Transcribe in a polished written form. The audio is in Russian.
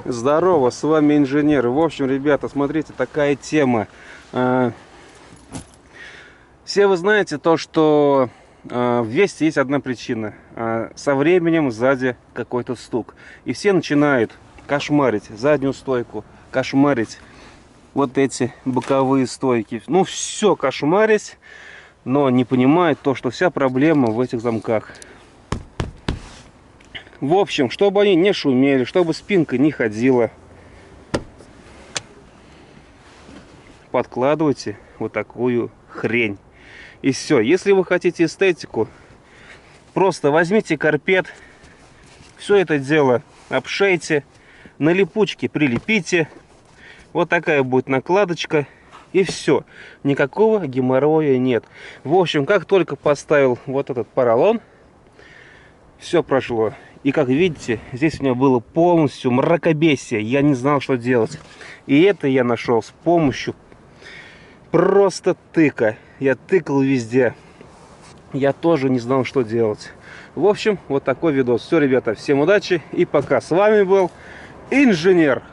Здорово, с вами инженер. В общем, ребята, смотрите, такая тема. Все вы знаете то, что в Весте есть одна причина. Со временем сзади какой-то стук. И все начинают кошмарить заднюю стойку, кошмарить вот эти боковые стойки. Ну, все кошмарить, но не понимают то, что вся проблема в этих замках. В общем, чтобы они не шумели, чтобы спинка не ходила, подкладывайте вот такую хрень. И все. Если вы хотите эстетику, просто возьмите карпет, все это дело обшейте, на липучке прилепите. Вот такая будет накладочка. И все. Никакого геморроя нет. В общем, как только поставил вот этот поролон, все прошло. И как видите, здесь у меня было полностью мракобесие. Я не знал, что делать. И это я нашел с помощью просто тыка. Я тыкал везде. Я тоже не знал, что делать. В общем, вот такой видос. Все, ребята, всем удачи и пока. С вами был инженер.